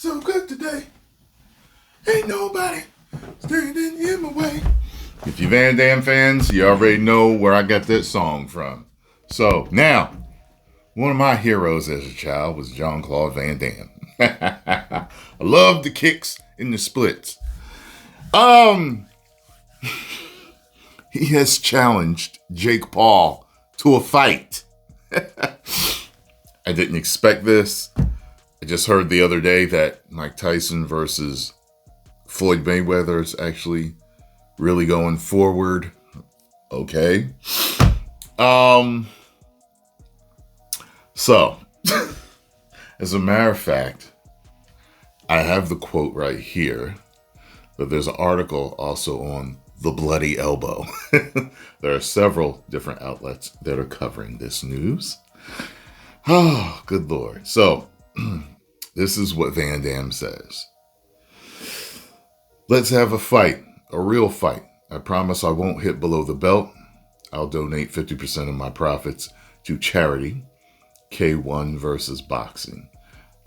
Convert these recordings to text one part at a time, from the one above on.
so good today. Ain't nobody standing in my way. If you Van Damme fans, you already know where I got that song from. So now, one of my heroes as a child was Jean-Claude Van Damme. I loved the kicks and the splits. He has challenged Jake Paul to a fight. I didn't expect this. I just heard the other day that Mike Tyson versus Floyd Mayweather is actually really going forward. Okay. So, as a matter of fact, I have the quote right here, but there's an article also on The Bloody Elbow. There are several different outlets that are covering this news. Oh, good Lord. So, this is what Van Damme says. Let's have a fight, a real fight. I promise I won't hit below the belt. I'll donate 50% of my profits to charity. K1 versus boxing.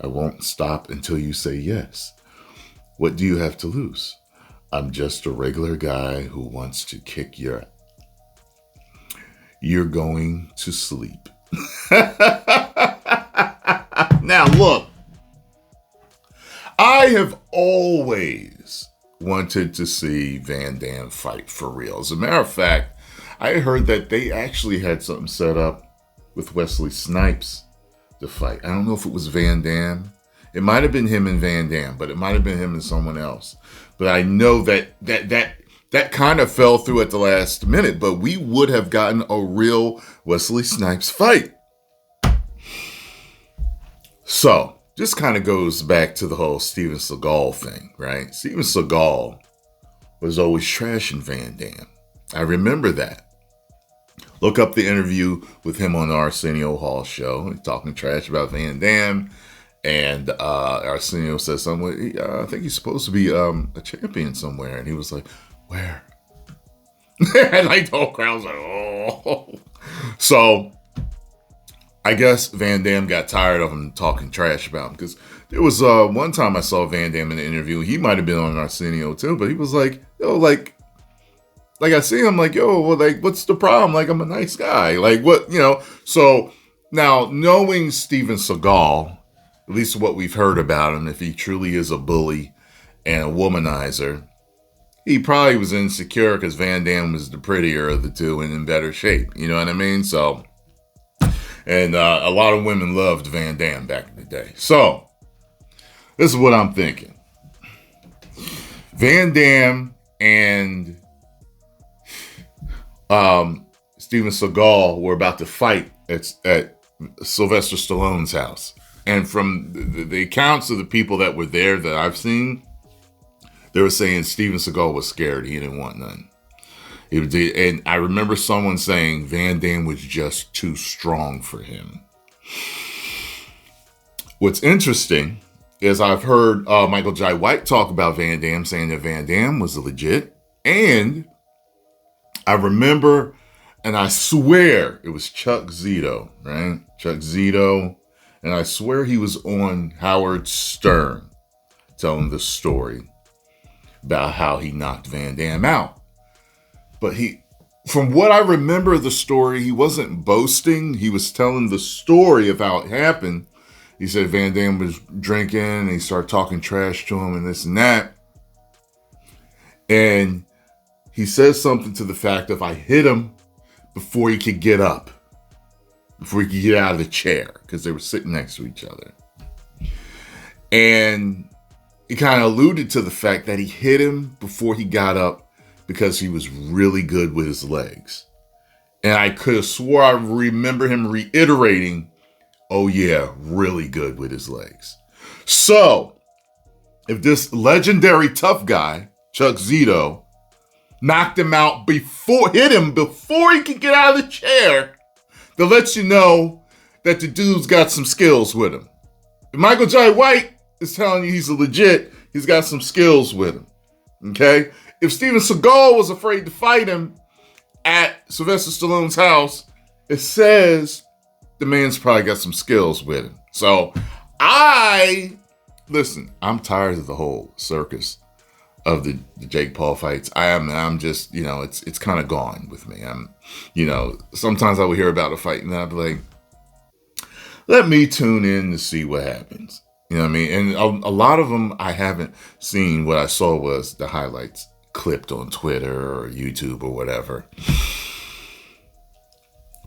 I won't stop until you say yes. What do you have to lose? I'm just a regular guy who wants to kick your ass. You're going to sleep. Now look, I have always wanted to see Van Damme fight for real. As a matter of fact, I heard that they actually had something set up with Wesley Snipes to fight. I don't know if it was Van Damme. It might have been him and Van Damme, but it might have been him and someone else. But I know that kind of fell through at the last minute, but we would have gotten a real Wesley Snipes fight. So, this kind of goes back to the whole Steven Seagal thing, right? Steven Seagal was always trashing Van Damme. I remember that. Look up the interview with him on the Arsenio Hall show, talking trash about Van Damme. And Arsenio says something, I think he's supposed to be a champion somewhere. And he was like, where? And like the whole crowd was like, oh. So I guess Van Damme got tired of him talking trash about him. Because there was one time I saw Van Damme in an interview. He might have been on Arsenio too. But he was like, yo, like I see him like, yo, well, like, what's the problem? Like, I'm a nice guy. Like, what, you know? So now, knowing Steven Seagal, at least what we've heard about him, if he truly is a bully and a womanizer, he probably was insecure because Van Damme was the prettier of the two and in better shape. You know what I mean? So, and a lot of women loved Van Damme back in the day. So, this is what I'm thinking. Van Damme and Steven Seagal were about to fight at Sylvester Stallone's house. And from the accounts of the people that were there that I've seen, they were saying Steven Seagal was scared. He didn't want none. And I remember someone saying Van Damme was just too strong for him. What's interesting is I've heard Michael Jai White talk about Van Damme, saying that Van Damme was legit. And I remember, and I swear it was Chuck Zito, right? Chuck Zito. And I swear he was on Howard Stern telling the story about how he knocked Van Damme out. But from what I remember of the story, he wasn't boasting. He was telling the story of how it happened. He said Van Damme was drinking and he started talking trash to him and this and that. And he says something to the fact of, I hit him before he could get up. Before he could get out of the chair, because they were sitting next to each other. And he kind of alluded to the fact that he hit him before he got up because he was really good with his legs. And I could have swore I remember him reiterating, oh yeah, really good with his legs. So, if this legendary tough guy, Chuck Zito, knocked him out hit him before he could get out of the chair, that lets you know that the dude's got some skills with him. If Michael Jai White is telling you he's legit, he's got some skills with him. Okay? If Steven Seagal was afraid to fight him at Sylvester Stallone's house, it says the man's probably got some skills with him. So I listen, I'm tired of the whole circus of the Jake Paul fights. I'm just, it's kind of gone with me. Sometimes I would hear about a fight and I'd be like, let me tune in to see what happens. You know what I mean? And a lot of them I haven't seen. What I saw was the highlights clipped on Twitter or YouTube or whatever.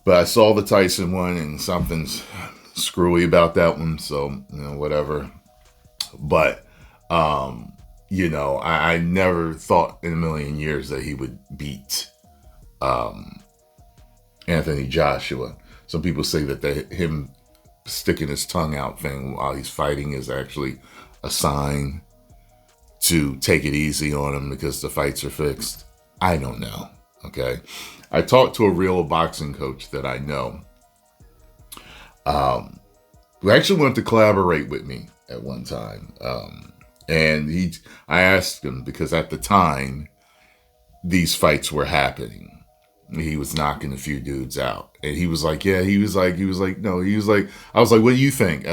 But I saw the Tyson one and something's screwy about that one. So, whatever. But, I never thought in a million years that he would beat Anthony Joshua. Some people say that him sticking his tongue out thing while he's fighting is actually a sign to take it easy on him because the fights are fixed. I don't know. Okay. I talked to a real boxing coach that I know, who actually wanted to collaborate with me at one time. And I asked him because at the time these fights were happening. He was knocking a few dudes out. And he was like, no. He was like, I was like, what do you think?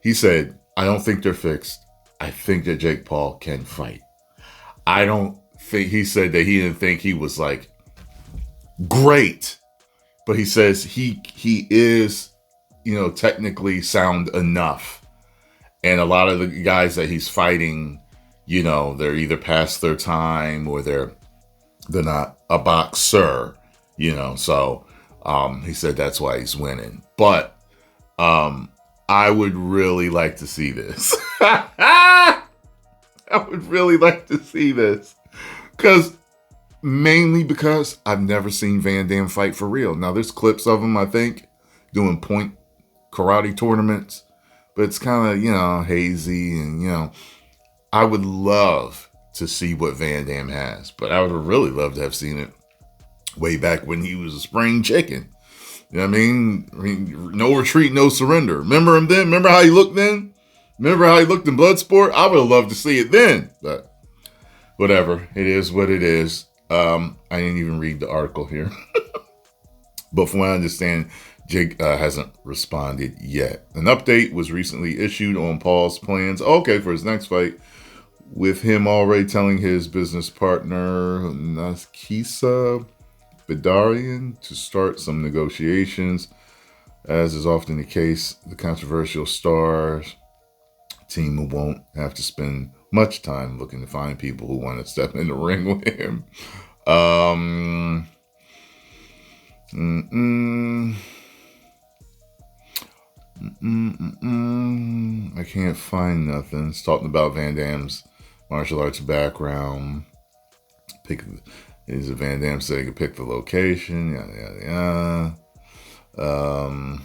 He said, I don't think they're fixed. I think that Jake Paul can fight. He said that he didn't think he was like great, but he says he is, technically sound enough. And a lot of the guys that he's fighting, they're either past their time or they're not a boxer. So he said that's why he's winning. But I would really like to see this. I would really like to see this. Mainly because I've never seen Van Damme fight for real. Now, there's clips of him, I think, doing point karate tournaments. But it's kind of, hazy. And, I would love to see what Van Damme has. But I would really love to have seen it way back when he was a spring chicken. You know what I mean? No retreat, no surrender. Remember him then? Remember how he looked then? Remember how he looked in Bloodsport? I would have loved to see it then. But whatever. It is what it is. I didn't even read the article here. But from what I understand, Jake hasn't responded yet. An update was recently issued on Paul's plans, for his next fight, with him already telling his business partner, Naskisa Bedarian, to start some negotiations. As is often the case, the controversial stars team won't have to spend much time looking to find people who want to step in the ring with him. I can't find nothing. It's talking about Van Damme's martial arts background. Is a Van Damme said he could pick the location. Yada yada yada.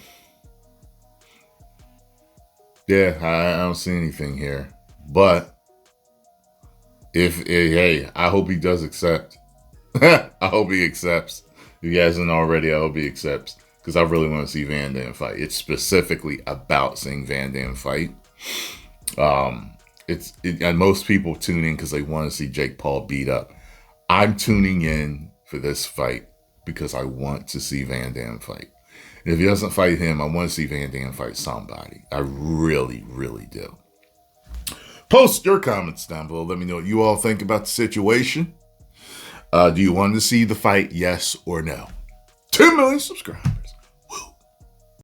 I don't see anything here. But I hope he does accept. I hope he accepts. If he hasn't already, I hope he accepts. Because I really want to see Van Damme fight. It's specifically about seeing Van Damme fight. And most people tune in because they want to see Jake Paul beat up. I'm tuning in for this fight because I want to see Van Damme fight. And if he doesn't fight him, I want to see Van Damme fight somebody. I really, really do. Post your comments down below. Let me know what you all think about the situation. Do you want to see the fight? Yes or no? 2 million subscribers.